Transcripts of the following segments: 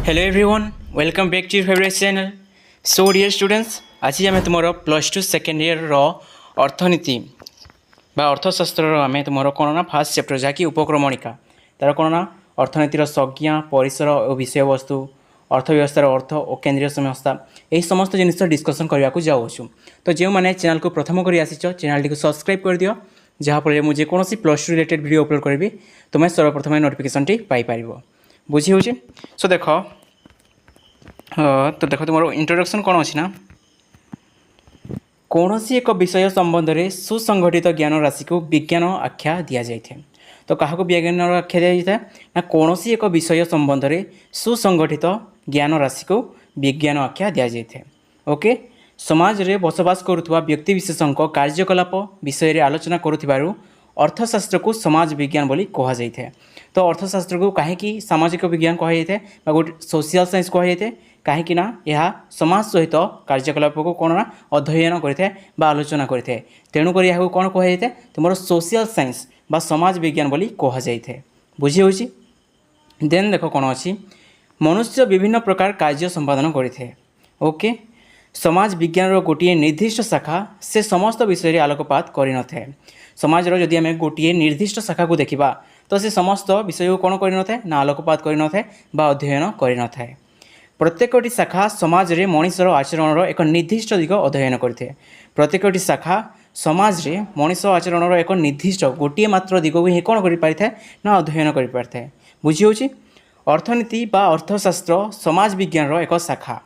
Hello everyone welcome back to your favourite channel. So dear students, आज आम तुम +2 second year अर्थनीति बा अर्थशास्त्र आम तुम कौन ना फास्ट चैप्टर जहाँकि उपक्रमणिका तार कौन ना अर्थनीतिर संज्ञा परिसर और विषय वस्तु अर्थव्यवस्थार अर्थ और केंद्रीय संस्था यही समस्त जिन डिस्कसन करने को जाऊँ। तो जो मैंने चैनल को प्रथम कर आसी चैनल को सब्सक्राइब कर दियो जहाँफल मुझे कौन +2 रिलेटेड वीडियो अपलोड करी तुम्हें सर्वप्रथम नोटिफिकेशन टी पाइपर बुझी हो। सो देख तो देख तुम इंट्रोडक्शन कौन अच्छी ना कौन सी एक विषय संबंध में सुसंगठित ज्ञान राशि को विज्ञान आख्या दि जाए। तो क्या विज्ञान आख्या दि जाए ना कौन सी एक विषय संबंध में सुसंगठित ज्ञान राशि को विज्ञान आख्या दि जाए। ओके, समाज रे बसवास करुवा व्यक्ति विशेषों कार्यकलाप विषय आलोचना करुथिबारु अर्थशास्त्र को समाज विज्ञान बोली कहा जाए। तो अर्थशास्त्र को कहीं सामाजिक विज्ञान कहा जाए गोटे सोशल साइंस कहा जाए कहीं यह समाज सहित कार्यकलाप को कौन ना अध्ययन करता है आलोचना करता है। तेणुक यह कौन कहा जाए तुम सोशल साइंस बा समाज विज्ञान बोली कहा जाए। बुझी हो। देन देख कौन अच्छी मनुष्य विभिन्न प्रकार कार्य संपादन करते। ओके, समाज विज्ञान गोटे निर्दिष्ट शाखा से समस्त विषय आलोकपात कर न समाज जदि आम गोटे निर्दिष्ट शाखा को देखा तो से समस्त विषय को कौन कर ना आलोकपात कर न अध्ययन कर न प्रत्येकटी शाखा समाज रे मनीषर आचरण एक निर्दिष्ट दिग अध्ययन करते। प्रत्येकटी शाखा समाज रे मनीष आचरण एक निर्दिष्ट गोटे मात्र दिग को ही कौन कर पारि था ना अध्ययन कर पारि था। बुझी हो। अर्थनीति बा अर्थशास्त्र समाज विज्ञान एक शाखा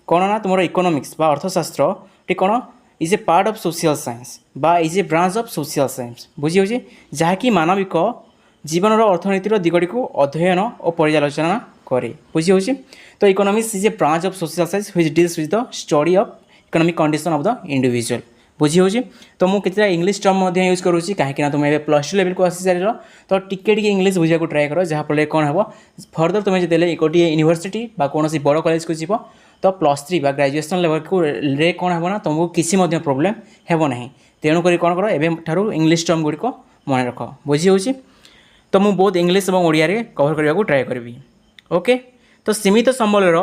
कौन ना तुम इकोनॉमिक्स बा अर्थशास्त्र टी कौन is a part of social science बा is a branch of social science. बुझी हो। जहाँकि मानविक जीवन अर्थनीतिर दिगटी को अध्ययन और पर्यालोचना करे। बुझी हो। तो economics is a branch of social science which deals with the study of economic condition of the individual. बुझी हो। तो मुझे कितना इंग्लिश टर्म यूज करुँची कहीं तुम +2 लेवल को आसी सार तो टिके इंग्लिश बुझा को ट्राए कर जहाँफल कौन हम फर्दर तुम्हें जो गोटे यूनिवर्सिटी कौन बड़ कॉलेज को जीव तो +3 बा ग्रेजुएशन लेवल को रे कौन हम ना तुमको किसी प्रोब्लेम हेब ना। तेणुक कौन कर एवं ठारू इंग्लिश टर्म गुड़िक मन रख। बुझी हो। तो मुझे बहुत इंग्लिश और ओडिया रे कवर करने को ट्राए करी। ओके, तो सीमित संबलर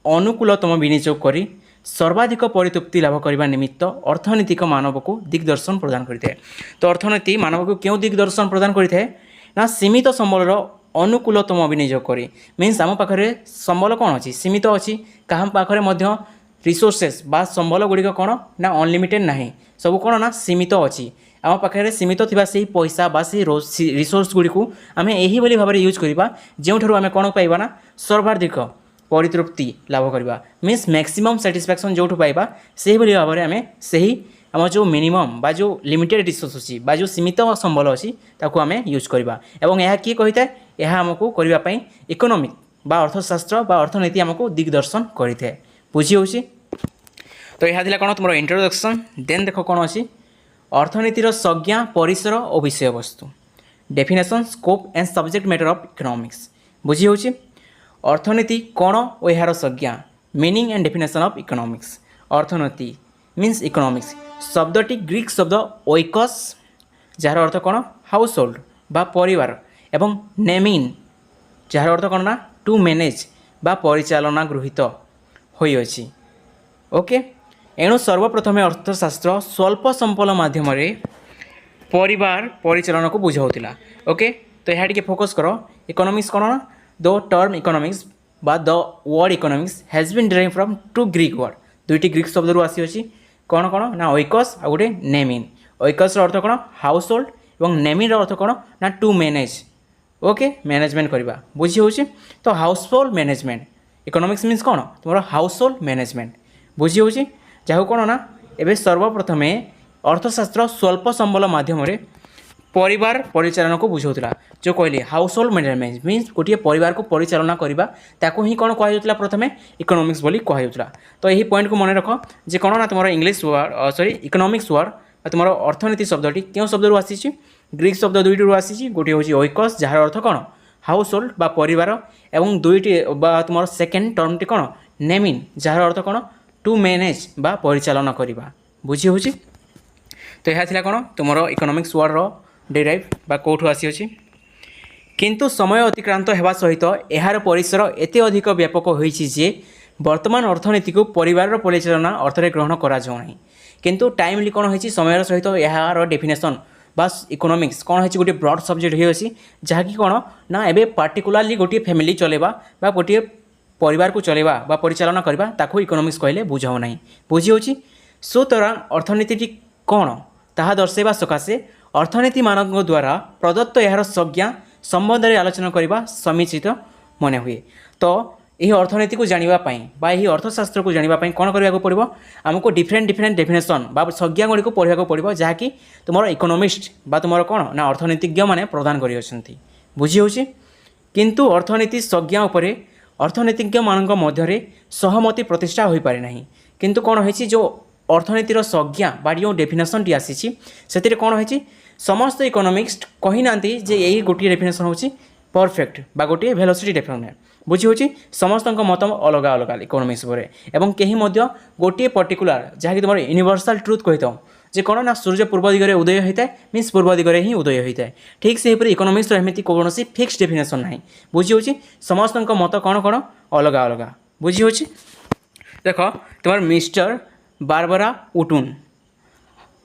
अनुकूलतम विनियोग करी सर्वाधिक परितृप्ति लाभ करने निमित्त अर्थनैतिक मानव को दिग्दर्शन प्रदान करता है। तो अर्थनीति मानव को क्यों दिग्दर्शन प्रदान करता है ना सीमित संबलर अनुकूलतम विनियोग करी मीन्स आम पाखे संबल कौन अच्छी सीमित अच्छी क्या पाखे रिसोर्सेस बा संबल गुड़िक कौन ना अनलिमिटेड ना सब कौन ना सीमित अच्छी आम पाखे सीमित थिबा से पैसा बा से रिसोर्स गुड़ी को आम यही भाव में यूज करवा जो आम कौन पाइबा ना सर्वाधिक परितृप्ति लाभ करवा मीन्स मैक्सिमम सैटिस्फैक्शन जो पाइबा से भाव में आम से आम जो मिनिमम बा जो लिमिटेड रिसोर्स अच्छी बा जो सीमित संबल अच्छी ताकू आम यूज करवा एवं यह किए कही था यह आमको करने इकोनॉमिक बा अर्थशास्त्र बा अर्थनीति आमको दिग्दर्शन करें। बुझी हो। तो यह था कौन तुम इंट्रोडक्शन। देन देख कौन अच्छी अर्थनीतिर संज्ञा परिसर और विषय वस्तु definition scope and subject matter of economics. बुझी हो। अर्थनीति कौन और यार संज्ञा meaning and definition of economics. अर्थनीति मीन्स इकोनॉमिक्स शब्दटी ग्रीक शब्द ओइकस जार अर्थ कौन हाउस होल्ड बा परिवार एवं नेमिन जार अर्थ कौन ना टू मैनेज बा परिचालना गृहीत होई अछि। ओके, एणु सर्वप्रथमे अर्थशास्त्र स्वल्प संपल माध्यम परिवार परिचालन को बुझाऊला। ओके, तो यह टे फोकस कर इकोनॉमिक्स कौन ना द टर्म इकोनॉमिक्स बा the word economics has been derived from two Greek word दुईटी ग्रीक शब्द रू आसी अछि कौन कौन ना ओइकस आ गोटे नेमिन। ओइकस अर्थ कौन हाउस होल्ड और नेमिन अर्थ कौन ना टू मैनेज। ओके, मैनेजमेंट करवा। बुझी हो। तो house hold management economics means कौन तुम हाउस होल्ड मैनेजमेंट। बुझी हो। जहाँ कौन ना एवं सर्वप्रथमे अर्थशास्त्र स्वल्प संबल माध्यम परिवार परिचालन को बुझाऊला जो कहली हाउस होल्ड मैनेजमेंट मीन्स गोटे परिवार को परिचालना करवा ताको ही कौन कहुला प्रथमे इकोनॉमिक्स बोली कहुला। तो यही पॉइंट को मन रख जे कौन ना तुम English word sorry economics word तुम अर्थनीति शब्दटी क्यों शब्द रू आसी ग्रीक शब्द दुईटी रू आसी गोटे हूँ ओइकस जार अर्थ कौन हाउस होल्ड बा परिवार एवं दुईटी बा तुम सेकेंड टर्मटी कौन नेमिन जार अर्थ कौन टू मैनेज बा परिचालना करवा। बुझी हो। तो यह कौन तुम इकोनॉमिक्स वर्ड डिराइव बा कौटू आसी किंतु समय अतिक्रांत होगा सहित यार परिसर एत अधिक व्यापक होईछि जे वर्तमान अर्थनीति को परिवार परिचालना अर्थरे ग्रहण करा जाउ नाही। किंतु टाइमली कौन होईछि समय सहित यार डेफिनेशन बास इकोनॉमिक्स कौन होईछि गोटे ब्रॉड सब्जेक्ट होईछि जहाँकि कौन ना एबे पार्टिकुलारली गोटे फैमिली चलेबा बा गोटे परिवार को चलेबा बा परिचालना करबा ताको इकोनॉमिक्स कहले बुझाउ नाही। बुझी होछि सुतरां अर्थनीति कौन ताहा दर्शाइबा सकाशे अर्थनीति मानक द्वारा प्रदत्त यार संज्ञा संबंध में आलोचना करने समीचित मन हुए। तो यही अर्थनीति को जानापी बा यही अर्थशास्त्र को जानापी कौन करने पड़ो आमको डिफरेंट डिफरेंट डेफिनेशन बा संज्ञा गुड़ी पढ़ा पड़ो जहाँकि तुम इकोनॉमिस्ट बा तुम कौन ना अर्थनीतिज्ञ मैंने प्रदान कर बुझी हो। किंतु अर्थनीति संज्ञा उपरे अर्थनीतिज्ञ मान मध्य सहमति प्रतिष्ठा हो पारे ना। किंतु कौन होती जो अर्थनीतिर संज्ञा बा जो डेफिनेशन टी आसी से कौन होती समस्त इकोनॉमिक्स कही ना जे यही गोटे डेफिनेशन होची परफेक्ट बा गोटे वेलोसिटी डेफिनेशन बुझी होची समस्त मत अलग अलग इकोनॉमिक्स उपरे एवं कहीं मध्य गोटे पर्टिकुलर जहाँकि तुम यूनिवर्सल ट्रुथ कही था जे कौन ना सूर्य पूर्व दिगरे उदय होता है मीन्स पूर्व दिगरे ही उदय होता है। ठीक से इकोनॉमिक्स एमती कौन फिक्स डेफिनेशन ना बुझी होची समस्त मत कौन कौन अलग अलग बुझी होची। देख तुम मिस्टर बारबरा उटुन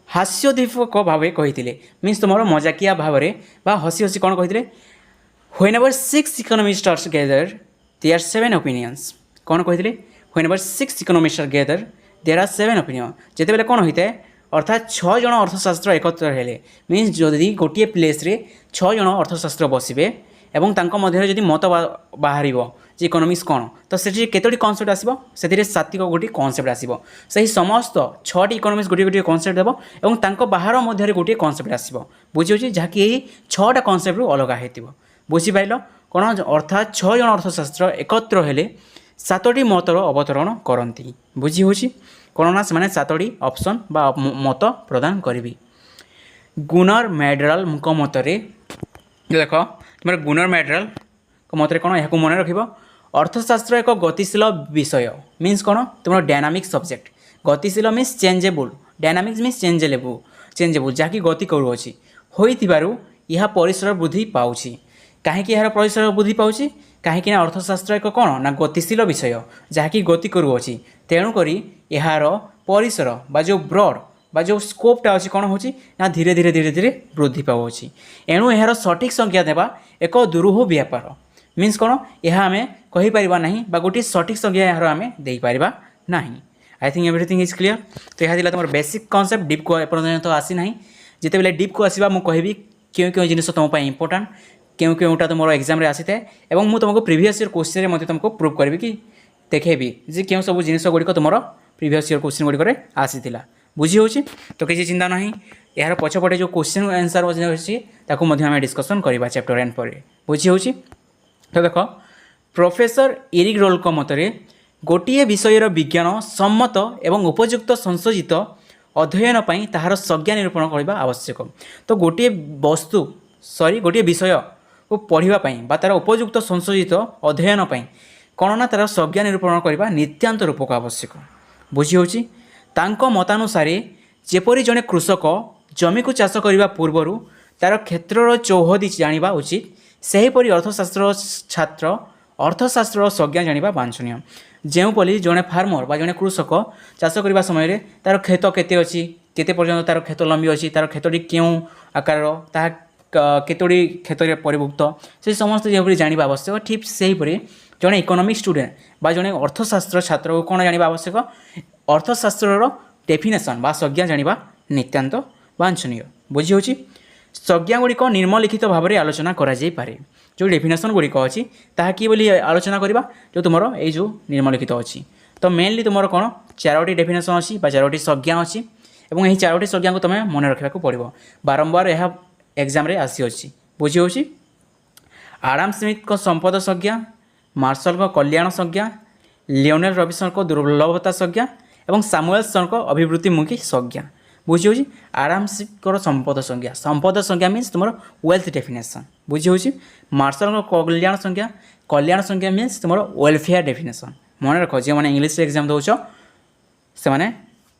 हास्योद्दीपक भाव कही मीन्स तुम मजाकिया भाव बा हसी हसी कौन कही whenever 6 economist are gather there are 7 opinions कौन कही whenever 6 economist are gather there are 7 opinion जिते बेले कौन होता है अर्थात 6 जन अर्थशास्त्र एकत्र हेले मीन्स जदि गोटे प्लेस रे 6 जन अर्थशास्त्र बसबे एवं तांको मध्य जदि मत बाहर जे इकोनॉमिक्स कौन तो से केतोटी कॉन्सेप्ट आसो से सात्विक गोटे कॉन्सेप्ट आसो से समस्त 6टी इकोनॉमिक्स गोटे गोटे कॉन्सेप्ट देव और तांको बाहर मध्य गोटे कॉन्सेप्ट आसो बुझी होची जहाँकि यही 6टा कॉन्सेप्ट रु अलग होती बुझीपार कौन अर्थात 6 जन अर्थशास्त्र एकत्र हेले 7टी मतर अवतरण करती बुझी होची कौन ना से 7टी ऑप्शन बा मत प्रदान करी। गुनर मैडराल मतरे देख तुम गुनर मैडराल मतरे कौन यहाँ मन रख अर्थशास्त्र एक गतिशील विषय मीन्स कौन तुम डायनामिक सब्जेक्ट गतिशील means changeable dynamics means changeable जहाँकि गति करुँची हो यह परिसर वृद्धि पाऊँ कहीं यार परिसर वृद्धि पाऊँ कहीं अर्थशास्त्र एक कौन ना गतिशील विषय जहाँकि गति करुँची तेणुक यार परिसर बा जो ब्रॉड बा जो स्कोपटा अच्छी कौन होची ना धीरे धीरे धीरे धीरे वृद्धि पाऊँ एणु यार सठिक संज्ञा देवा एक दुरूह व्यापार मीन्स कौन यह आम कहीपर ना बा गोटे सठिक संज्ञा यार आम देपर ना। आई थिंक एवरीथिंग इज क्लीयर। तो यह तुम बेसिक कॉन्सेप्ट डीप को एपर्यंत आसी ना जिते बेले डीप को आसवा मुझे क्यों क्यों जिन तुम इंपोर्टाट क्यों क्योंटा तुम एग्जाम आसी था और मुझे तुमको प्रीवियस ईयर क्वेश्चन में तुमको प्रूव करी कि देखेबी जे क्यों सब जिन गुड़िक तुम प्रीवियस ईयर क्वेश्चन गुड़िक आसी बुझी हो। तो किसी चिंता ना यार पछपटे जो क्वेश्चन आंसर अच्छी आम डिस्कसन करवा चैप्टर एंड पर बुझी हो। तो देख प्रोफेसर इरिक रोल को मतरे गोटे विषयर विज्ञान सम्मत एवं उपयुक्त संशोधित अध्ययन पाई ताहार संज्ञा निरूपण करने आवश्यक। तो गोटे वस्तु गोटे विषय को पढ़ापी बा तार उपयुक्त संशोधित अध्ययन पाई कौन ना तार संज्ञा निरूपण करने नित्यांत रूपक आवश्यक बुझी हो। तांको मतानुसारे जेपरी जड़े कृषक जमी को चाष करने पूर्वर तार क्षेत्र चौहदी जाना उचित सेहीपरि अर्थशास्त्र छात्र अर्थशास्त्र संज्ञा जाना वांछनीय। जोपरि जड़े फार्मर बा जड़े कृषक चाष करने समय तार खेत केते अच्छी केते पर्यंत तार खेत लंबी अच्छी तार खेतटी क्यों आकार ता केतोटी क्षेत्र में परिभुक्त से समस्त जो जाना आवश्यक। ठीक से जड़े इकोनॉमिक स्टूडेंट बा जड़े अर्थशास्त्र छात्र को कौन जाना आवश्यक अर्थशास्त्र डेफिनेशन बा संज्ञा जाना नित्यांत वांछनीय बुझी होची। संज्ञा गुड़िक निम्नलिखित भाव में आलोचना करा जाई पारे जो डेफिनेशन गुड़िक अच्छी ताहा कि बोली आलोचना करवा जो तुम ये जो निम्नलिखित अच्छी। तो मेनली तुम कौन 4टी डेफिनेशन अच्छी 4टी संज्ञा अच्छी और यही 4टी संज्ञा को तुम मन रखा पड़ो बारंबार यह एग्जाम रे आसी अच्छी बुझी हो। आडाम स्मिथ को संपद संज्ञा मार्शल को कल्याण संज्ञा लियोनेल रबिसन को दुर्लभता संज्ञा और सामुएलसन को अभिवृद्धिमुखी संज्ञा बुझी हो। आराम से संपद संज्ञा मीन्स तुम वेल्थ डेफिनेशन बुझी हो। मार्शल को कल्याण संज्ञा मीन्स तुम वेलफेयर डेफिनेशन मन रख जो मैंने इंग्लीश एग्जाम दौच से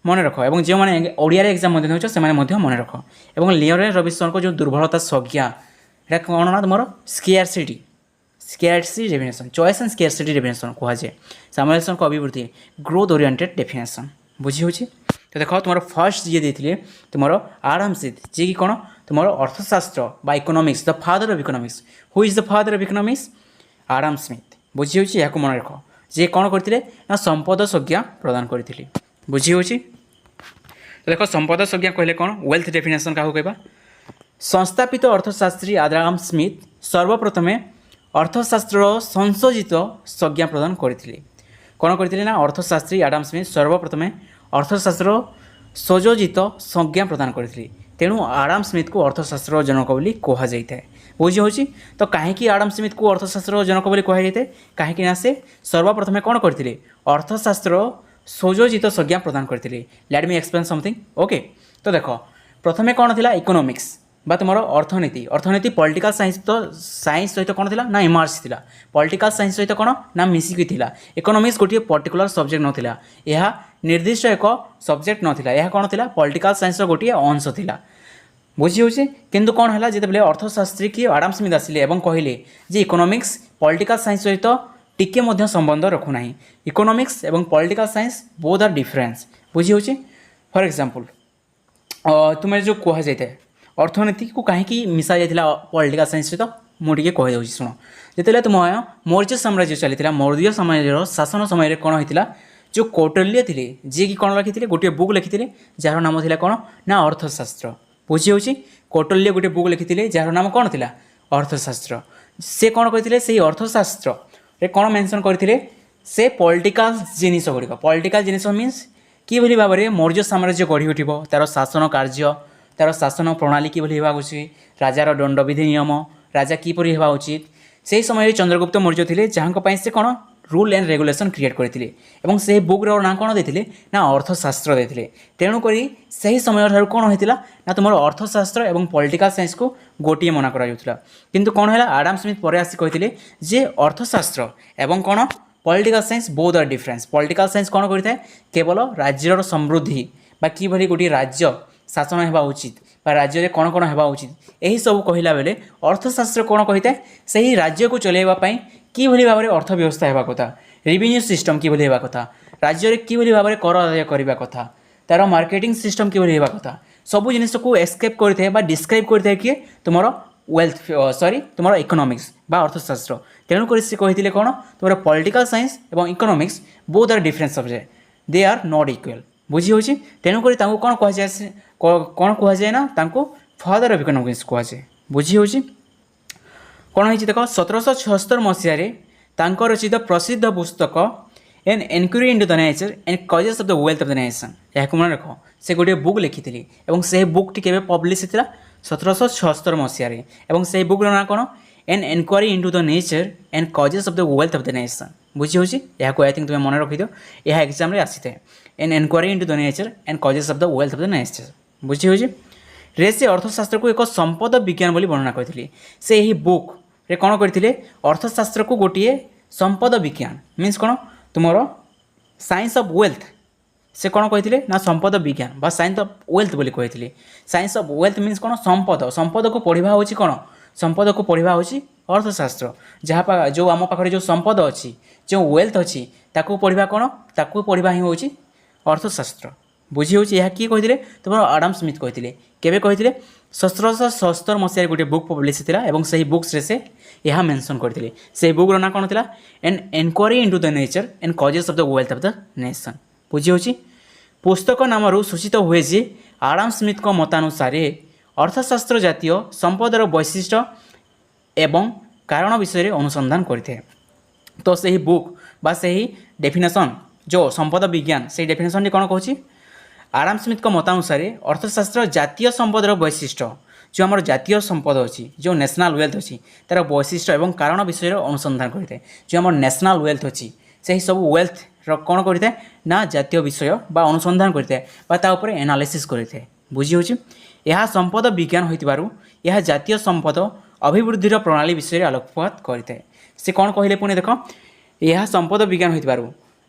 मन रख और जो मैंने ओडिया एग्जाम दौच से मन रख और लियोनेल रबिसन को जो दुर्बलता संज्ञा এটা କ'ଣ ନା ତୁମର ସ୍କେୟାରସିଟି ଡେଫିନେସନ୍, ଚଏସ୍ ଆଣ୍ଡ ସ୍କେୟାରସିଟି ଡେଫିନେସନ୍ କୁହାଯାଏ। ସାମୁଏଲସନ୍ଙ୍କ ଅଭିବୃଦ୍ଧି ଗ୍ରୋଥ ଓରିଏଣ୍ଟେଡ୍ ଡେଫିନେସନ୍। ବୁଝି ହେଉଛି? ତ ଦେଖ ତୁମର ଫାର୍ଷ୍ଟ ଯିଏ ଦେଇଥିଲେ ତୁମର ଆଡାମ ସ୍ମିଥ୍, ଯିଏକି କ'ଣ ତୁମର ଅର୍ଥଶାସ୍ତ୍ର ବା economics, the father of economics. Who is the father of economics? Adam Smith. ବୁଝି ହେଉଛି? ଏହାକୁ ମନେ ରଖ। ଯେ କ'ଣ କରିଥିଲେ ନା ସମ୍ପଦ ସଂଜ୍ଞା ପ୍ରଦାନ କରିଥିଲେ। ବୁଝି ହେଉଛି? ଦେଖ ସମ୍ପଦ ସଂଜ୍ଞା କହିଲେ କ'ଣ? ୱେଲ୍ଥ ଡେଫିନେସନ୍ କାହାକୁ କହିବା? ସଂସ୍ଥାପିତ ଅର୍ଥଶାସ୍ତ୍ରୀ ଆଡାମ ସ୍ମିଥ୍ ସର୍ବପ୍ରଥମେ ଅର୍ଥଶାସ୍ତ୍ରର ସଂଶୋଧିତ ସଂଜ୍ଞା ପ୍ରଦାନ କରିଥିଲେ। କ'ଣ କରିଥିଲେ ନା ଅର୍ଥଶାସ୍ତ୍ରୀ ଆଡାମ ସ୍ମିଥ୍ ସର୍ବପ୍ରଥମେ ଅର୍ଥଶାସ୍ତ୍ରର ସଂଯୋଜିତ ସଂଜ୍ଞା ପ୍ରଦାନ କରିଥିଲେ। ତେଣୁ ଆଡାମ ସ୍ମିଥ୍କୁ ଅର୍ଥଶାସ୍ତ୍ରର ଜନକ ବୋଲି କୁହାଯାଇଥାଏ। ବୁଝି ହେଉଛି? ତ କାହିଁକି ଆଡାମ ସ୍ମିଥ୍କୁ ଅର୍ଥଶାସ୍ତ୍ରର ଜନକ ବୋଲି କୁହାଯାଇଥାଏ? କାହିଁକି ନା ସେ ସର୍ବପ୍ରଥମେ କ'ଣ କରିଥିଲେ? ଅର୍ଥଶାସ୍ତ୍ରର ସଂଯୋଜିତ ସଂଜ୍ଞା ପ୍ରଦାନ କରିଥିଲେ। ଲେଟ୍ ମି ଏକ୍ସପ୍ଲେନ୍ ସମଥିଙ୍ଗ। ଓକେ, ତ ଦେଖ ପ୍ରଥମେ କ'ଣ ଥିଲା? ଇକୋନୋମିକ୍ସ বা ତୁମର ଅର୍ଥନୀତି। ଅର୍ଥନୀତି ପଲିଟିକାଲ ସାଇନ୍ସ ସହିତ କ'ଣ ଥିଲା ନା ଇମର୍ସ ଥିଲା। ପଲିଟିକାଲ ସାଇନ୍ସ ସହିତ କ'ଣ ନା ମିଶିକି ଥିଲା। ଇକୋନୋମିକ୍ସ ଗୋଟିଏ ପର୍ଟିକୁଲାର ସବଜେକ୍ଟ ନଥିଲା, ଏହା ନିର୍ଦ୍ଦିଷ୍ଟ ଏକ ସବଜେକ୍ଟ ନଥିଲା, ଏହା କ'ଣ ଥିଲା? ପଲିଟିକାଲ ସାଇନ୍ସର ଗୋଟିଏ ଅଂଶ ଥିଲା। ବୁଝି ହେଉଛି? କିନ୍ତୁ କ'ଣ ହେଲା ଯେତେବେଳେ ଅର୍ଥଶାସ୍ତ୍ରୀ କି ଆଡାମ ସ୍ମିଥ୍ ଆସିଲେ ଏବଂ କହିଲେ ଯେ ଇକୋନୋମିକ୍ସ ପଲିଟିକାଲ ସାଇନ୍ସ ସହିତ ଟିକେ ମଧ୍ୟ ସମ୍ବନ୍ଧ ରଖୁନାହିଁ, ଇକୋନୋମିକ୍ସ ଏବଂ political science both are difference. ବୁଝି ହେଉଛି? ଫର୍ ଏକ୍ଜାମ୍ପଲ୍ ତୁମେ ଯେଉଁ କୁହାଯାଇଥାଏ ଅର୍ଥନୀତିକୁ କାହିଁକି ମିଶା ଯାଇଥିଲା ପଲିଟିକାଲ ସାଇନ୍ସ ସହିତ, ମୁଁ ଟିକେ କହିଦେଉଛି ଶୁଣ। ଯେତେବେଳେ ତୁମ ମୌର୍ଯ୍ୟ ସାମ୍ରାଜ୍ୟ ଚାଲିଥିଲା, ମୌର୍ଯ୍ୟ ସାମ୍ରାଜ୍ୟର ଶାସନ ସମୟରେ କ'ଣ ହୋଇଥିଲା? ଯେଉଁ କୌଟଲ୍ୟ ଥିଲେ, ଯିଏକି କ'ଣ ଲେଖିଥିଲେ? ଗୋଟିଏ ବୁକ୍ ଲେଖିଥିଲେ ଯାହାର ନାମ ଥିଲା କ'ଣ ନା ଅର୍ଥଶାସ୍ତ୍ର। ବୁଝି ହେଉଛି? କୌଟଲ୍ୟ ଗୋଟିଏ ବୁକ୍ ଲେଖିଥିଲେ ଯାହାର ନାମ କ'ଣ ଥିଲା? ଅର୍ଥଶାସ୍ତ୍ର। ସେ କ'ଣ କରିଥିଲେ? ସେଇ ଅର୍ଥଶାସ୍ତ୍ରରେ କ'ଣ ମେନସନ୍ କରିଥିଲେ? ସେ ପଲିଟିକାଲ ଜିନିଷ ଗୁଡ଼ିକ, ପଲିଟିକାଲ ଜିନିଷ ମିନ୍ସ କିଭଳି ଭାବରେ ମୌର୍ଯ୍ୟ ସାମ୍ରାଜ୍ୟ ଗଢ଼ି ଉଠିବ, ତା'ର ଶାସନ କାର୍ଯ୍ୟ, ତା'ର ଶାସନ ପ୍ରଣାଳୀ କିଭଳି ହେବା ଉଚିତ, ରାଜାର ଦଣ୍ଡବିଧି ନିୟମ, ରାଜା କିପରି ହେବା ଉଚିତ। ସେହି ସମୟରେ ଚନ୍ଦ୍ରଗୁପ୍ତ ମୌର୍ଯ୍ୟ ଥିଲେ ଯାହାଙ୍କ ପାଇଁ ସେ କ'ଣ ରୁଲ୍ ଆଣ୍ଡ ରେଗୁଲେସନ୍ କ୍ରିଏଟ୍ କରିଥିଲେ ଏବଂ ସେହି ବୁକ୍ର ନାଁ କ'ଣ ଦେଇଥିଲେ ନା ଅର୍ଥଶାସ୍ତ୍ର ଦେଇଥିଲେ। ତେଣୁକରି ସେହି ସମୟଠାରୁ କ'ଣ ହୋଇଥିଲା ନା ତୁମର ଅର୍ଥଶାସ୍ତ୍ର ଏବଂ ପଲିଟିକାଲ ସାଇନ୍ସକୁ ଗୋଟିଏ ମନା କରାଯାଉଥିଲା। କିନ୍ତୁ କ'ଣ ହେଲା? ଆଡାମ ସ୍ମିଥ୍ ପରେ ଆସି କହିଥିଲେ ଯେ ଅର୍ଥଶାସ୍ତ୍ର ଏବଂ କ'ଣ political science both are difference. Political science କ'ଣ କରିଥାଏ? କେବଳ ରାଜ୍ୟର ସମୃଦ୍ଧି ବା କିଭଳି ଗୋଟିଏ ରାଜ୍ୟ ଶାସନ ହେବା ଉଚିତ ବା ରାଜ୍ୟରେ କ'ଣ କ'ଣ ହେବା ଉଚିତ, ଏହିସବୁ କହିଲା ବେଳେ ଅର୍ଥଶାସ୍ତ୍ର କ'ଣ କହିଥାଏ? ସେହି ରାଜ୍ୟକୁ ଚଲାଇବା ପାଇଁ କିଭଳି ଭାବରେ ଅର୍ଥ ବ୍ୟବସ୍ଥା ହେବା କଥା, ରେଭିନ୍ୟୁ ସିଷ୍ଟମ୍ କିଭଳି ହେବା କଥା, ରାଜ୍ୟରେ କିଭଳି ଭାବରେ କର ଆଦାୟ କରିବା କଥା, ତା'ର ମାର୍କେଟିଂ ସିଷ୍ଟମ୍ କିଭଳି ହେବା କଥା, ସବୁ ଜିନିଷକୁ ଏସ୍କେପ୍ କରିଥାଏ ବା ଡିସ୍କ୍ରାଇବ୍ କରିଥାଏ କିଏ? ତୁମର ତୁମର ଇକୋନୋମିକ୍ସ ବା ଅର୍ଥଶାସ୍ତ୍ର। ତେଣୁକରି ସେ କହିଥିଲେ କ'ଣ? ତୁମର ପଲିଟିକାଲ ସାଇନ୍ସ ଏବଂ economics both are difference subject, they are not equal. ବୁଝି ହେଉଛି? ତେଣୁକରି ତାଙ୍କୁ କ'ଣ କୁହାଯାଏ ନା ତାଙ୍କୁ ଫାଦର ଅଫ୍ ଇକୋନୋମିକ୍ସ କୁହାଯାଏ। ବୁଝି ହେଉଛି? କ'ଣ ହେଇଛି ଦେଖ, 1776 ମସିହାରେ ତାଙ୍କ ରଚିତ ପ୍ରସିଦ୍ଧ ପୁସ୍ତକ an enquiry into the nature and causes of the wealth of the nation, ଏହାକୁ ମନେ ରଖ। ସେ ଗୋଟିଏ ବୁକ୍ ଲେଖିଥିଲେ ଏବଂ ସେହି ବୁକ୍ଟି କେବେ ପବ୍ଲିଶ ହେଇଥିଲା? 1776 ମସିହାରେ। ଏବଂ ସେହି ବୁକ୍ର ନାଁ କ'ଣ? An enquiry into the nature and causes of the wealth of the nation. ବୁଝି ହେଉଛି? ଏହାକୁ ଆଇ ଥିଙ୍କ ତୁମେ ମନେ ରଖିଦିଅ, ଏହା ଏକ୍ଜାମ୍ରେ ଆସିଥାଏ। An enquiry into the nature and causes of the wealth of the nation. ବୁଝି ହେଉଛି? ରେ ସେ ଅର୍ଥଶାସ୍ତ୍ରକୁ ଏକ ସମ୍ପଦ ବିଜ୍ଞାନ ବୋଲି ବର୍ଣ୍ଣନା କରିଥିଲେ। ସେ ଏହି ବୁକ୍ରେ କ'ଣ କରିଥିଲେ? ଅର୍ଥଶାସ୍ତ୍ରକୁ ଗୋଟିଏ ସମ୍ପଦ ବିଜ୍ଞାନ ମିନ୍ସ କ'ଣ? ତୁମର ସାଇନ୍ସ ଅଫ୍ ୱେଲ୍ଥ, ସେ କ'ଣ କହିଥିଲେ ନା ସମ୍ପଦ ବିଜ୍ଞାନ ବା ସାଇନ୍ସ ଅଫ୍ ୱେଲ୍ଥ ବୋଲି କହିଥିଲେ। ସାଇନ୍ସ ଅଫ୍ ୱେଲ୍ଥ ମିନ୍ସ କ'ଣ? ସମ୍ପଦ। ସମ୍ପଦକୁ ପଢ଼ିବା ହେଉଛି କ'ଣ? ସମ୍ପଦକୁ ପଢ଼ିବା ହେଉଛି ଅର୍ଥଶାସ୍ତ୍ର। ଯେଉଁ ଆମ ପାଖରେ ଯେଉଁ ସମ୍ପଦ ଅଛି, ଯେଉଁ ୱେଲ୍ଥ ଅଛି, ତାକୁ ପଢ଼ିବା କ'ଣ? ତାକୁ ପଢ଼ିବା ହିଁ ହେଉଛି ଅର୍ଥଶାସ୍ତ୍ର। ବୁଝି ହେଉଛି? ଏହା କିଏ କହିଥିଲେ? ତୁମର ଆଡାମ ସ୍ମିଥ୍ କହିଥିଲେ। କେବେ କହିଥିଲେ? 1776 ମସିହାରେ ଗୋଟିଏ ବୁକ୍ ପବ୍ଲିଶ ଥିଲା ଏବଂ ସେହି ବୁକ୍ସରେ ସେ ଏହା ମେନସନ୍ କରିଥିଲେ। ସେହି ବୁକ୍ର ନାଁ କ'ଣ ଥିଲା? An enquiry into the nature and causes of the wealth of the nation. ବୁଝି ହେଉଛି? ପୁସ୍ତକ ନାମରୁ ସୂଚିତ ହୁଏ ଯେ ଆଡାମ ସ୍ମିଥ୍ଙ୍କ ମତାନୁସାରେ ଅର୍ଥଶାସ୍ତ୍ର ଜାତୀୟ ସମ୍ପଦର ବୈଶିଷ୍ଟ୍ୟ ଏବଂ କାରଣ ବିଷୟରେ ଅନୁସନ୍ଧାନ କରିଥାଏ। ତ ସେହି ବୁକ୍ ବା ସେହି ଡେଫିନେସନ୍ ଯେଉଁ ସମ୍ପଦ ବିଜ୍ଞାନ, ସେହି ଡେଫିନେସନ୍ଟି କ'ଣ କହୁଛି? ଆଡାମ ସ୍ମିଥ୍ଙ୍କ ମତାନୁସାରେ ଅର୍ଥଶାସ୍ତ୍ର ଜାତୀୟ ସମ୍ପଦର ବୈଶିଷ୍ଟ୍ୟ, ଯେଉଁ ଆମର ଜାତୀୟ ସମ୍ପଦ ଅଛି, ଯେଉଁ ନ୍ୟାସନାଲ୍ ୱେଲ୍ଥ ଅଛି, ତା'ର ବୈଶିଷ୍ଟ୍ୟ ଏବଂ କାରଣ ବିଷୟରେ ଅନୁସନ୍ଧାନ କରିଥାଏ। ଯେଉଁ ଆମର ନ୍ୟାସନାଲ୍ ୱେଲ୍ଥ ଅଛି, ସେହି ସବୁ ୱେଲ୍ଥର କ'ଣ କରିଥାଏ ନା ଜାତୀୟ ବିଷୟ ବା ଅନୁସନ୍ଧାନ କରିଥାଏ ବା ତା ଉପରେ ଏନାଲିସିସ୍ କରିଥାଏ। ବୁଝି ହେଉଛି? ଏହା ସମ୍ପଦ ବିଜ୍ଞାନ ହୋଇଥିବାରୁ ଏହା ଜାତୀୟ ସମ୍ପଦ ଅଭିବୃଦ୍ଧିର ପ୍ରଣାଳୀ ବିଷୟରେ ଆଲୋକପାତ କରିଥାଏ। ସେ କ'ଣ କହିଲେ ପୁଣି ଦେଖ, ଏହା ସମ୍ପଦ ବିଜ୍ଞାନ ହୋଇଥିବାରୁ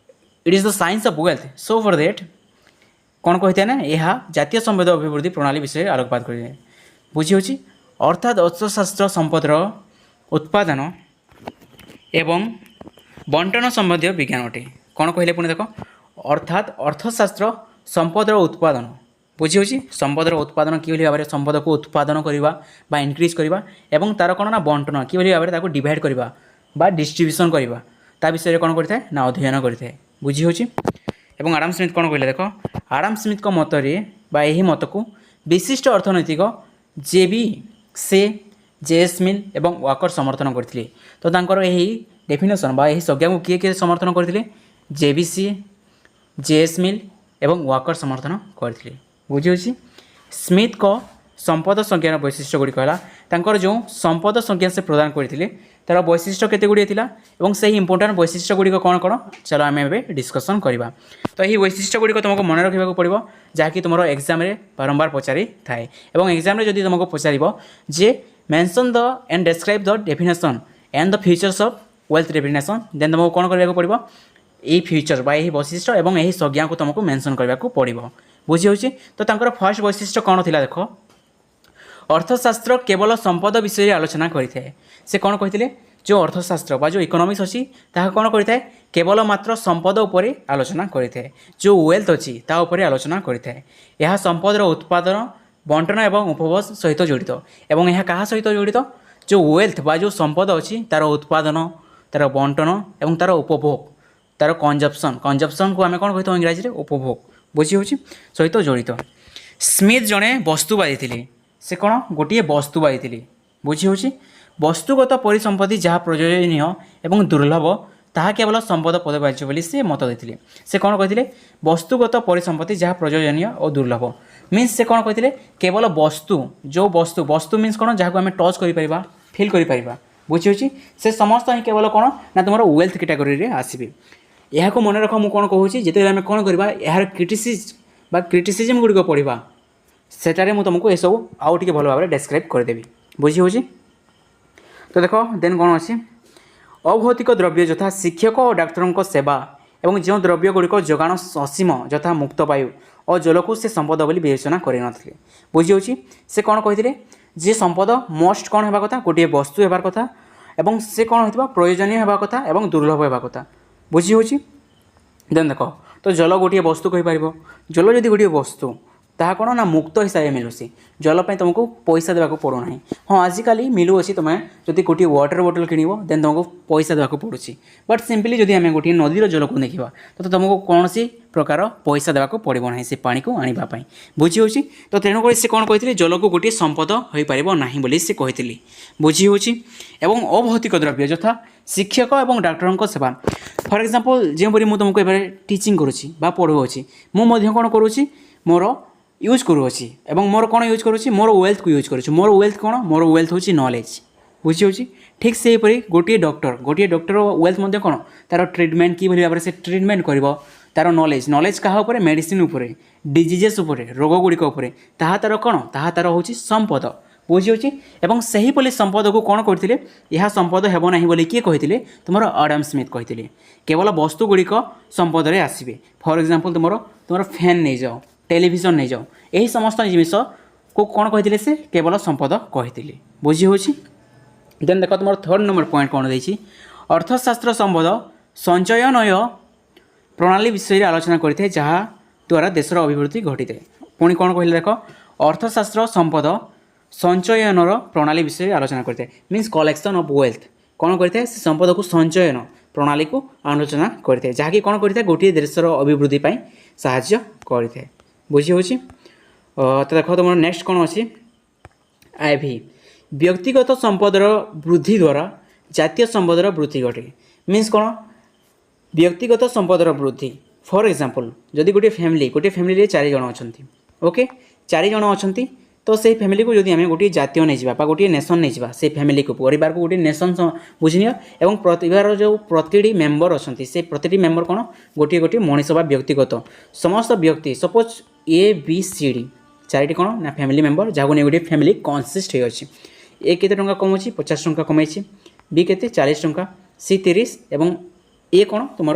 it is the science of wealth, so for that କ'ଣ କହିଥାଏ ନା ଏହା ଜାତୀୟ ସମ୍ପଦ ଅଭିବୃଦ୍ଧି ପ୍ରଣାଳୀ ବିଷୟରେ ଆଲୋକପାତ କରିଥାଏ। ବୁଝି ହେଉଛି? अर्थात अर्थशास्त्र संपदर उत्पादन एवं बंटन संबंधी विज्ञान अटे। कौन कहले पुणी देख, अर्थात अर्थशास्त्र संपदर उत्पादन बुझी होची, संपदर उत्पादन कि भाव में संपद को उत्पादन करवा इनक्रिज करवा एवं तार कौन ना बंटन कि भाव में डिवाइड करवा बा डिस्ट्रीब्यूशन करवा ता विषय कौन करता है ना अध्ययन करता है। बुझी होची। एवं आडम स्मिथ कौन कहले देख, आडम स्मिथ को मतरे बा यही मत को विशिष्ट अर्थनैतिक जेबी से जेएस मिल एवं वाकर समर्थन करथिले। तो तांकर यही डेफिनेशन बा यही संज्ञा को किए किए समर्थन करथिले, जेबीसी जेएस मिल एवं वाकर समर्थन करथिले। बुझी होची। स्मिथ को संपद संज्ञान वैशिष्ट्य गुड़ी कहला तांकर जो संपद संज्ञा से प्रदान करथिले तार वैशिष्ट्य केते गुड़ी थिला एवं सही इंपोर्टेंट वैशिष्ट्य गुड़ी कौन कौन चलो आम एवं डिस्कसन करवा। तो यही वैशिष्ट्य गुड़ी तुमको मन रखा पड़ो जहाँकि तुम एग्जाम रे बारंबार पचारि थाए एवं एग्जाम रे जदि तुमको पचार जे mention the and describe the definition and the features of wealth definition then तुमको कौन करने पड़ो यही फीचर बा यही वैशिष्ट्य एवं यही संज्ञा को तुमको मेंशन करने को पड़ो। बुझी होची। तो तांकर फर्स्ट वैशिष्ट्य कौन थिला देख, अर्थशास्त्र केवल संपद विषय आलोचना करिथाए। से कौन कहते जो अर्थशास्त्र बा जो इकोनॉमिक्स अच्छी ताहा कौन करिथाए केवल मात्र संपद उपरे आलोचना करिथाए, जो वेल्थ अच्छी ता उपरे आलोचना करिथाए। यह संपदर उत्पादन बंटन एवं उपभोग सहित जड़ित एवं यह कहा सहित जड़ित जो वेल्थ बा जो संपद अच्छी तार उत्पादन तार बंटन एवं तार उपभोग तार कंजप्शन को आम कौन कही इंग्राजी में उपभोग। बुझी होची सहित जड़ित। स्मिथ जड़े वस्तुवादी थे, से कौन गोटे वस्तुवादी थे। बुझी होची। वस्तुगत परिसंपत्ति जहाँ प्रयोजनीय एवं दुर्लभ ताहा केवल संपद पदवाच्य बोली से मत देते। से कौन कहते वस्तुगत परिसंपत्ति जहाँ प्रयोजनीय और दुर्लभ मीन्स से कौन कहते केवल वस्तु जो वस्तु वस्तु मीन्स कौन जहाँ आम टच कर फिल कर। बुझी होची। से समस्त ही केवल कौन ना तुम वेल्थ कैटेगोरी रे आसबे। यह मन रख मुझे कौन कहूँ जिते आम कौन करवा यार क्रिटिसिजम गुड़िक पढ़ा सेटारे मुझे तुमको ये सब आउ टे भल भाव में डेस्क्राइब करदेवी। बुझी होची। तो देख देन कौन अच्छी अभौतिक द्रव्य यथा शिक्षक और डाक्तर सेवा एवं जो द्रव्य गुड़िक जोगाण असीम यथा मुक्त वायु और जल को से संपद बोली विवेचना करनथिले। बुझी होची। से कौन कहते जे संपद मोस्ट कौन होगा कथा गोटे वस्तु होबार कथा एवं से कौन होता प्रयोजनीय होगा कथा एवं दुर्लभ होगा कथा। बुझी होची। देन देख तो जल गोटे वस्तु कहीपर जल जदि गोटे वस्तु ताहा कौन ना मुक्त हिसाब से मिलूसी जल तुमको पैसा देवाक पड़ूना। हाँ आजिकल मिलूसी तुम्हें जब गोटे वाटर बोतल किण देन तुमको पैसा देवाक पड़ुची बट सिंपली जब आम गोटे नदीर जल को देखा तो तुमको कौन सी प्रकार पैसा देवाक पड़ो ना से पानी को आने। बुझी होची। तो तेणुक से कौन कहते जल को गोटे संपद हो पार ना बोली से कहती। बुझी होची। एवं अभौतिक द्रव्य यथा शिक्षक और डाक्तर सेवा फॉर एग्जांपल जोपरी मुझे तुमको ए टीचिंग करुँची पढ़ाऊँगी मुझे कौन करुँची मोर यूज करुँची एवं मोर कौन यूज करुँची मोर वेल्थ को यूज करुँची मोर वेल्थ कौन मोर वेल्थ हूँ नॉलेज। बुझी होची। ठीक से गोटे डॉक्टर वेल्थ मध्य कौन तार ट्रिटमेंट कि भाव से ट्रिटमेंट कर तार नॉलेज क्या उपर मेडिसिन उपर डिजीजेस उपर रोग गुड़िक उपर ताहा तार कौन ताहा तार हूँ संपद। बुझी होची। एवं सही बोली संपद को कौन करते यह संपद हेब ना बोली किए कहते तुम आडम स्मिथ कहते केवल वस्तु गुड़िक संपद में आसबे। फॉर एग्जांपल तुम फैन नहीं जाओ टेलीविजन नहीं जाओ यही समस्त जिनिस को कौन कहते से केवल संपद कहते। बुझी होची। देन देख तुम थर्ड नंबर पॉइंट कौन देछि अर्थशास्त्र संपद संचयनय प्रणाली विषय आलोचना करते जहाँ द्वारा देशर अभिवृद्धि घटी थाए। पुणी कौन कहले देख अर्थशास्त्र संपद संचयनर प्रणाली विषय आलोचना करते मीन्स कलेक्शन ऑफ वेल्थ कौन करते संपद को संचयन प्रणाली को आलोचना करते जहाँकि कौन करते गोटे देशर अभिवृद्धि साहाय्य करते। बुझी होची। तो देख तुम नेक्स्ट कौन अच्छी आईभी व्यक्तिगत संपदर वृद्धि द्वारा जातीय संपदर वृद्धि घटे मीन्स कौन व्यक्तिगत संपदर वृद्धि। फॉर एग्जांपल जदि गोटे फैमिली 4 जन अच्छा ओके 4 जन अच्छा तो से फैमिली को जदि आम गोटे जातीय नहीं जावा गोटे नेशन नहीं जावा से फैमिली को परिवार को गोटे नेशन बुझिनियो एवं परिवार जो प्रति मेम्बर अच्छा से प्रति मेम्बर कौन गोटे गोटे मनीष बा व्यक्तिगत समस्त व्यक्ति सपोज ABCD 4टी कौन ना फैमिली मेम्बर जहाँ नहीं गोटे फैमिली कनसिस्ट होती ए केते टंका कमाऊँगी 50 टंका कमाई बी केते 40 टंका सी 30 एवं ए कौन तुम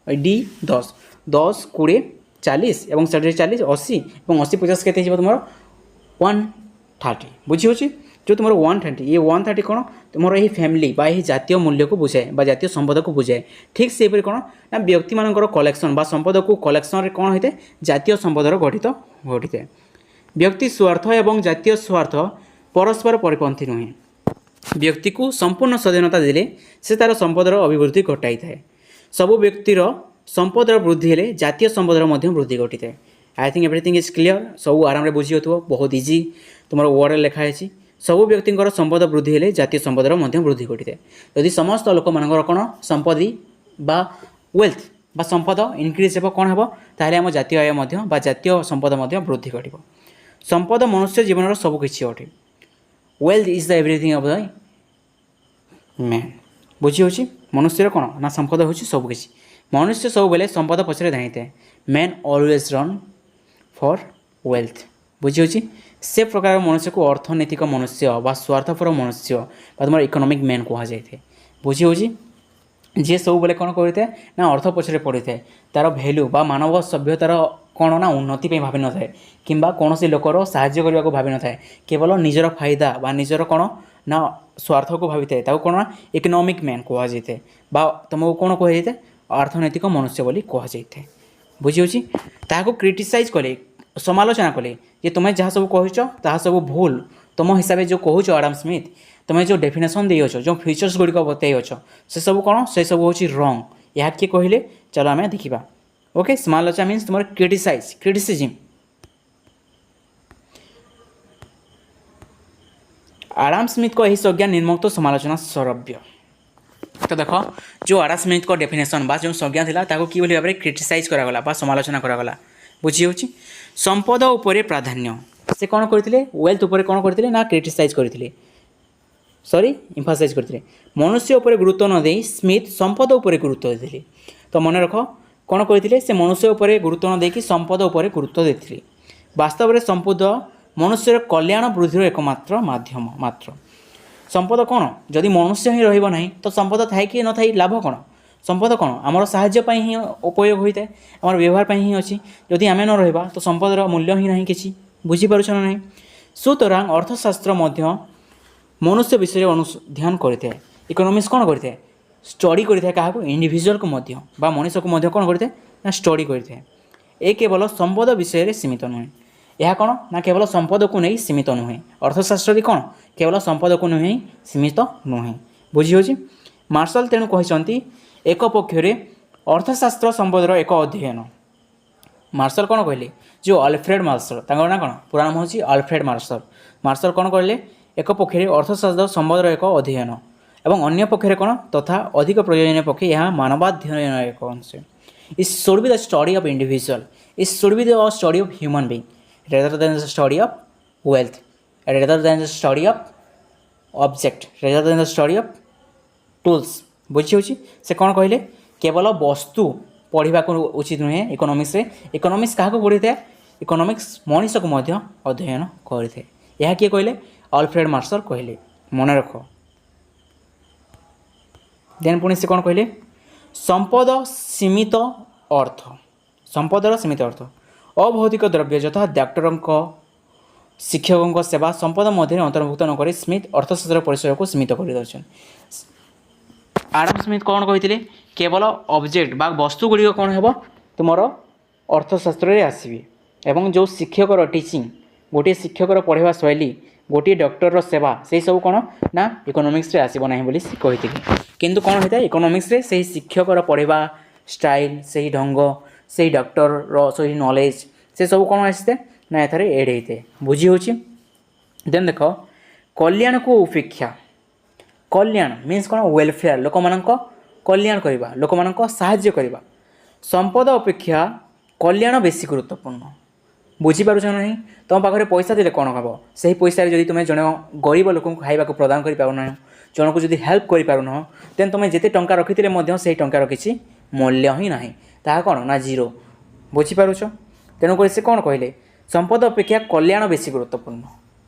D 10 10 20 40 एवं 40 40 80 और 80 50 के तुम 130। बुझी होची। जो तुम 130 ये 130 कौन तुम यही फैमिली बा यही जातीय मूल्य को बुझाए बा जातीय संपद को बुझाए ठीक से कौन ना व्यक्ति मानकर कलेक्शन बा संपद को कलेक्शन कौन होते जातीय संपदर गठित घटी व्यक्ति स्वार्थ एवं जातीय स्वार्थ परस्पर परिपंथी नुहे व्यक्ति को संपूर्ण स्वाधीनता देले से तार संपदर अभिवृद्धि घटाई थाए सबु व्यक्तिर संपदर वृद्धि हेले जातीय संपदर वृद्धि घटी थाए आई थिंक एवरीथिंग इज क्लियर सब आराम से बुझी हो बहुत इजी तुम वर्ड लिखाई सबु व्यक्ति संपद वृद्धि हेले जातीय संपदर वृद्धि घटी थाए यदि समस्त लोक मान कौन संपत्ति बा वेल्थ बा संपद इनक्रिज हे कौन हे ताहले आम जातीय आय बा जातीय संपद वृद्धि घट संपद मनुष्य जीवन सबकि अटे wealth is the everything of the man बुझी होची मनुष्य कौन ना संपद हूँ सबकि मनुष्य सब बेले संपद पछरे धाई थाए man always run for wealth बुझी होची से प्रकार मनुष्य को अर्थनैतिक मनुष्य बा स्वार्थपर मनुष्य बा तुम इकोनॉमिक मैन कह जाए बुझी होची जी सब बेले कौन करता है ना अर्थ पछरे पड़ी थाए तार भैल्यू बा मानव सभ्यतार कौन ना उन्नति भावी न थाए किंबा कौन लोकर साहाय्य करने को भावी न थाए केवल निजर फायदा बा निजर कौन ना स्वार्थ को भावी थाए कौन ना इकोनॉमिक मैन कह जाए बा तुमको कौन कह जाए अर्थनैतिक मनुष्य बोली कह जाए बुझी होची ताको क्रिटिसाइज कले समालोचना कले जे तुम्हें जहाँ सब कह सब भूल तुम हिसाब से जो कहूच आडम स्मिथ तुम्हें जो डेफिनेशन देछ जो फीचर्स गुड़िक बतईछ से सब कौन से सब हूँ रंग यह किए कहले चलो आम देखा ओके समालोचना मीन्स तुम क्रिटिसिजम आडम स्मिथ को यही संज्ञा निर्मुक्त समालोचना सरव्य तो देख जो आडम स्मिथ को डेफिनेशन बा जो संज्ञा थिला ताको कि भाव में क्रिटिसाइज करागला बा समालोचना करागला बुझी होची संपद उपरे प्राधान्य से कौन करते वेल्थ उपरे कौन करते ना क्रिटिसाइज करते सॉरी एम्फासाइज करते मनुष्य उपरे गुरुत्व न दे स्मिथ संपद उपरे गुरुत्व देते तो मन रख कौन करते से मनुष्य उपरे गुरुत्व न देकी संपद उपरे गुरुत्व देते वास्तव में संपद मनुष्यर कल्याण वृद्धि एकमात्र माध्यम मात्र संपद कौन जदि मनुष्य ही रहिबो नहीं तो संपद थाई कि न थाई लाभ कौन संपद कौन आमर साहाय्य पाई ही उपयोग होता है आमर व्यवहार पाई ही अच्छी जदि आम न रहिबा तो संपदर मूल्य ही नहीं किसी बुझीपार ना नहीं सुतरां अर्थशास्त्र मध्य मनुष्य विषय अनुध्यान करते इकोनॉमिक्स कौन करते स्टडी करते क्या इंडिविजुअल को मध्य बा मनीष को मध्य कौन करते ना स्टडी करते ए केवल संपद विषय सीमित नुहे यह कौन ना केवल संपद को नहीं सीमित नुहे अर्थशास्त्र भी कौन केवल संपद को नुहे सीमित नुहे बुझी होची मार्शल तेणु कहते एक पक्षरे अर्थशास्त्र संपदर एक अध्ययन मार्शल कौन कहले जो अल्फ्रेड मार्शल ना कौन पूरा नाम हूँ अल्फ्रेड मार्शल मार्शल कौन कहले एक पक्षरे अर्थशास्त्र संपदर एक अध्ययन एवं अन्य पक्षरे कौन तथा अधिक प्रयोजन पक्षे यह मानवाध्ययन एक अंश it should be the study of individual it should be the study of human being rather than the study of wealth, rather than the study of object, rather than the study of tools बुझी होची से कौन कहले केवल वस्तु पढ़ा को उचित नुहे इकोनॉमिक्स रे इकोनॉमिक्स क्या पढ़ी था इकोनॉमिक्स मनीष को मध्य अध्ययन करते यह किए कहले अल्फ्रेड मार्शल कहले मन रख देन पुणी से कौन कहले संपद सीमित अर्थ संपदर सीमित अर्थ अभौतिक द्रव्य यथा डॉक्टरों शिक्षकों सेवा संपद मध्य अंतर्भुक्त नक स्मिथ अर्थशास्त्र परिसर को सीमित कर आडम स्मिथ कौन कहते केवल ऑब्जेक्ट बा वस्तु गुड़िक कौन हे तुम अर्थशास्त्र आसवे एवं जो शिक्षकर टीचिंग गोटे शिक्षकर पढ़ावा शैली गोटे डॉक्टर सेवा से सब कौन ना इकोनॉमिक्स रे आसब ना बोली कहते किंतु कौन होता है इकोनॉमिक्स रे से शिक्षकर पढ़ावा स्टाइल से ढंग से डॉक्टर री नॉलेज से सब कौन आसते ना एथारे एड होते बुझी होची देन देख कल्याण को उपेक्षा कल्याण मीन्स कौन वेलफेयर लोक मान कल्याण करवा लोक मान साहाय्य करवा संपद अपेक्षा कल्याण बेसी गुरुत्वपूर्ण बुझीपार नहीं तुम पाखे पैसा देते कौन हम से पैसा जब तुम जन गरीब लोक खावा प्रदान कर पारना जन को जब हेल्प कर पारना देन तुम जिते टंका रखी से टंकार किसी मूल्य ही ना ता कौन ना जीरो बुझीपार तेणुक से कौन कहले संपद अपेक्षा कल्याण बेसी गुरुत्वपूर्ण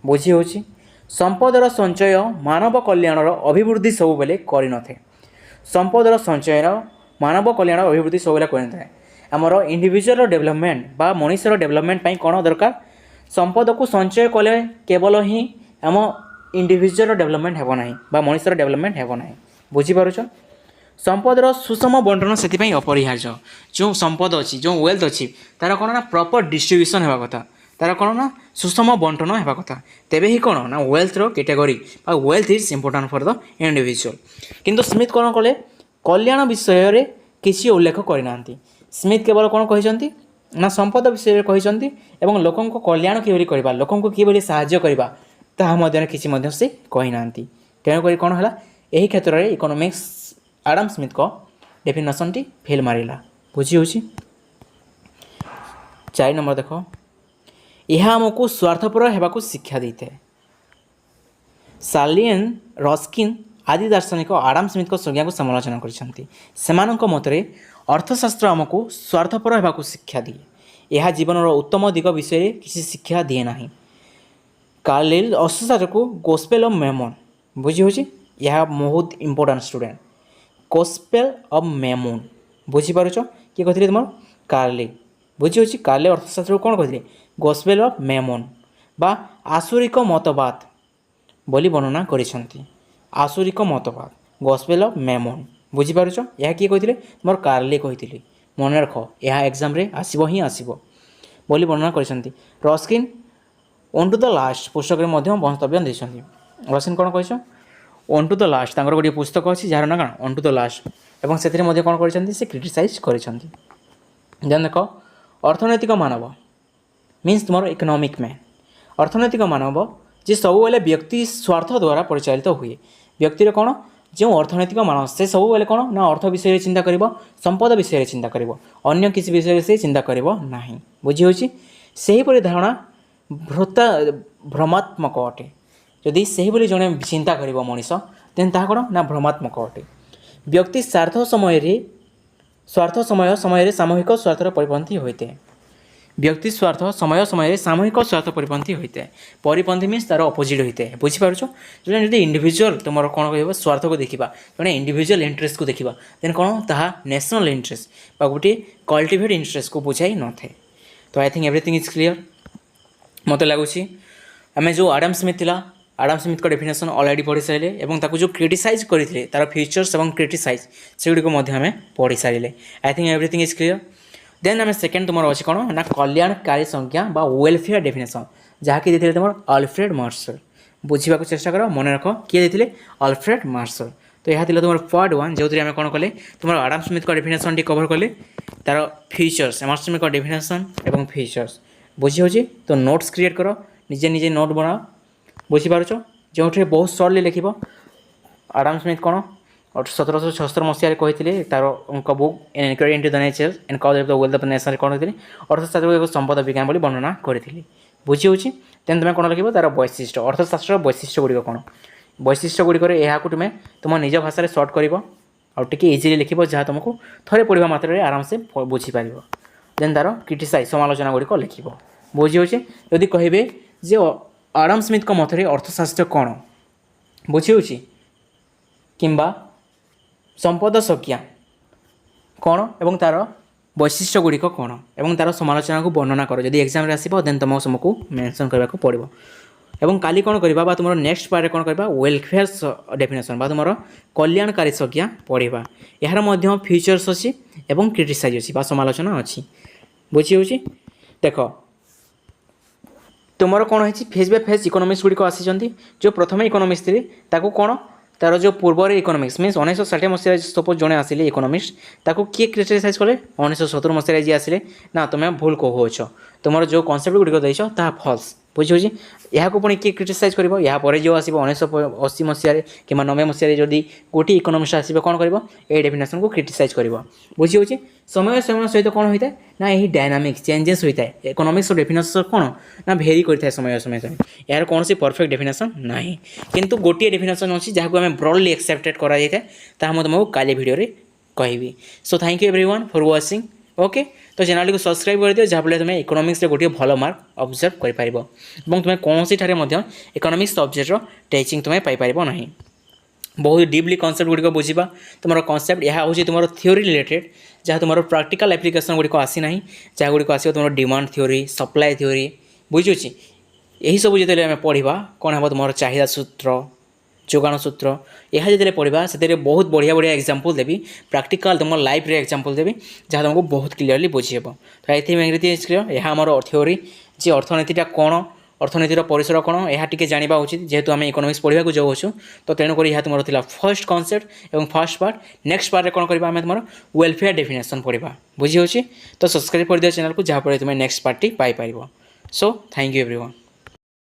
बुझी होची संपदर संचय मानव कल्याणर अभिवृद्धि सब बेले कर नथे संपदर संचयन मानव कल्याण अभिवृद्धि सब बेले कर नथे आमर इंडिविजुअल डेवलपमेंट बा मनीषर डेवलपमेंट कौन दरकार संपद को संचय कले केवल ही आम इंडिविजुअल डेवलपमेंट हेब ना बा मनुष्यर डेवलपमेंट हेब ना बुझीपारुछ संपदर सुषम बंटन से अपरिहार्य जो संपद अच्छी जो वेल्थ अच्छी तार कौन ना प्रॉपर डिस्ट्रीब्यूशन होगा कथा तार कौन ना सुषम बंटन होगा कथा तेबे ही कौन ना वेल्थर category wealth is important for the individual किंतु स्मिथ कौन कले कल्याण विषय किसी उल्लेख करना स्मिथ केवल कौन कहते ना संपद विषय कहते लोकों कल्याण किभली करवा लोकों किभली साहाय्य करवा ताहा किसी से कहना तेणुक कौन है यही क्षेत्र में इकोनॉमिक्स आडम स्मिथ को डेफिनेशन टी फेल मारिला बुझी हो 4 नंबर देख यह आमको स्वार्थपर होगा शिक्षा देता है सालियन रस्किन आदि दार्शनिक आडम स्मिथ को संज्ञा को समालोचना कर मतरे अर्थशास्त्र आमको स्वार्थपर होगा शिक्षा दिए यह जीवन उत्तम दिग विषय किसी शिक्षा दिए ना कार्लिल अर्थशास्त्र को गोस्पेल ऑफ मेमन बुझी हो यह बहुत important student gospel of Mammon बुझीपारुछ किए कहते तुम कार्ले बुझी हो कार्ले अर्थशास्त्र को कौन कहते गोस्पेल ऑफ मेमन बा आसुरिक मतवाद बोली वर्णना करिसेंती आसुरिक मतवाद गोस्पेल ऑफ मेमन बुझीपारुछ यह किए कहते तुम कार्ले कहते मन रख यह एग्जाम रे आसीबो ही आसीबो बोली वर्णना करिसेंती Ruskin unto the last पुस्तक में मंतव्य देते रस्किन कौन कह ऑन टू द लास्ट गोटे पुस्तक अच्छी जार ना कौन ऑन टू द लास्ट और से कौन कर क्रिटिसाइज कर देख अर्थनैतिक मानव मीन्स तुम इकोनॉमिक मैन अर्थनैतिक मानव जे सब बेले व्यक्ति स्वार्थ द्वारा परिचालित हुए व्यक्तिर कौन जो अर्थनैतिक मानव से सब बेले कौन ना अर्थ विषय चिंता कर संपद विषय चिंता कर अन्य किसी विषय से चिंता कर बुझी हो धारणा भ्रमात्मक अटे जदि से जड़े चिंता कर मनीष देन ता कौन ना भ्रमात्मक अटे व्यक्ति स्वार्थ समय सामूहिक स्वार्थर परिपंथी होते हैं व्यक्ति स्वार्थ समय समय सामूहिक स्वार्थ परिपंथी होता है परिपंथी मीन्स तार अपोजिट होता है बुझीपार जो इंडिविजुअल तुम कौन कह स्वार्थ को देखा जो इंडिविजुअल इंटरेस्ट को देखा देन कौन ताहा नेशनल इंटरेस्ट गोटे कल्टिवेट इंटरेस्ट को बुझाई न थे तो आई थिंक एवरीथिंग इज क्लीयर मत लगुच आम जो आडम स्मिथ थिला आडम स्मिथ को डेफिनेशन ऑलरेडी पढ़ी सारे और जो क्रिटिसाइज करते तार फीचर्स और क्रिटिसाइज से गुड़ पढ़ी सारे I think everything is clear then आम सेकेंड तुम अच्छे कौन ना कल्याणकारी संज्ञा बा वेलफेयर डेफिनेशन जहाँकि देते तुम अल्फ्रेड मार्शल बुझा चेष्टा कर मन रख किए देते अल्फ्रेड मार्शल तो यह तुम पार्ट 1 जो आम कौन कले तुम आडम स्मिथ को डेफिनेशन टी कवर कले तार फीचर्स एम स्मिथ को डेफिनेशन और फीचर्स बुझी हो तो नोट्स क्रिएट कर निजे निजे नोट बनाओ बुझीपार जो बहुत सर्टली लिख आडम स्मिथ कौन 1776 मसीह कहते तार book an inquiry into the nature and cause of the wealth of nation कौन कहते अर्थशास्त्र को एक संपद विज्ञान बोली वर्णना करी बुझी हो तुम कौन लिख तार वैशिष्ट्य अर्थशास्त्र वैशिष्ट्य गुड़िक कौन वैशिष्ट्य गुड़िक यहाँ तुम्हें तुम निज भाषा सर्ट कर टी इजिली लिख जहाँ तुमको थे पढ़ा मात्र आराम से बुझीपार देन तार क्रिटिसाइज समालोचना गुड़िक लिख बुझी हो जदि कहे जे आडम स्मिथ को मतरे अर्थशास्त्र कौन बुझी हो किंबा संपद संज्ञा कौन एवं तार वैशिष्ट्य गुड़िक कौन एवं तार समालोचना को वर्णना कर जब एग्जाम आसो देन तुम सबको मेंशन करने को पड़ो एवं काली कौन करवा तुम नेक्स्ट पार्ट कौन करवा वेलफेयर डेफिनेशन बा तुम कल्याणकारी संज्ञा पढ़ा यार फीचर्स अच्छी एवं क्रिटिसाइज अच्छी बा समालोचना अच्छी बुझी हो देख तुम कौन है फेज बाय फेज इकोनॉमिक्स गुड़िक आसी जो प्रथम इकोनॉमिक्स थी ताको कौन तार जो पूर्व इकोनॉमिक्स मीन्स 1960 मसीह सपोज जड़े आसिले इकोनॉमिक्स ताको किए क्रिटिसाइज कले 1970 मसीह जी आसिले ना तुम्हें भूल कहुच तुम जो कनसेप्ट गुड़िक देच ता फल्स बुझी यहाँ पुणी किए क्रिटिसाइज कर यापर जो आसो 1980 मसीह कि 90 मसीह जदि गोटे इकोनॉमिस्ट आसो कौन कर डेफिनेशन को क्रिटिसाइज कर बुझी हो समय समय सहित कौन होता है ना यही डायनामिक चेंजेस होता है इकोनॉमिक्स डेफिनेशन कौन ना भेरी करता है समय समय सहित यार कौन सी परफेक्ट डेफिनेशन ना किंतु गोटे डेफिनेशन अच्छी जहाँ को आम ब्रॉडली एक्सेप्टेड कराई तुमको काली वीडियो कहि so thank you everyone for watching okay तो चैनल को सब्सक्राइब कर दियो जहाँ तुम इकोनॉमिक्स गोटे भल मार्क ऑब्जर्व कर तुम्हें कौन सी इकोनॉमिक्स सब्जेक्टर टीचिंग तुम्हें पाइपर ना बहुत डीपली कनसेप्ट गुड़िक बुझा तुम कनसेप्ट यह हूँ तुम थ्योरी रिलेटेड जहाँ तुम प्रैक्टिकल एप्लिकेशन गुड़िक आसी ना जहाँ गुड़िक आस तुम डिमांड थ्योरी सप्लाई थ्योरी बुझुची यही सब जो आम पढ़ा कौन हम तुम चाहिदा सूत्र जोगाण सूत्र यह जो पढ़ा से बहुत बढ़िया बढ़िया एग्जाम्पल देवी प्रैक्टिकल तुम लाइफ रे एग्जाम्पल देवी जहाँ तुमको बहुत क्लीयरली बुझेब। तो ये आम थ्योरी जे अर्थनीतिटा कौन अर्थनीतिर परिसर कौन यह टी जाना उचित जेहेतु आम इकोनॉमिक्स पढ़ा जाऊँ। तो तेणुक यह तुम फर्स्ट कॉन्सेप्ट और फर्स्ट पार्ट नेक्स्ट पार्ट कौन करवा तुम वेलफेयर डेफिनेशन पढ़ा बुझी हो। तो सब्सक्राइब कर दियो चैनल को जहाँफल तुम next part Piper. So thank you everyone.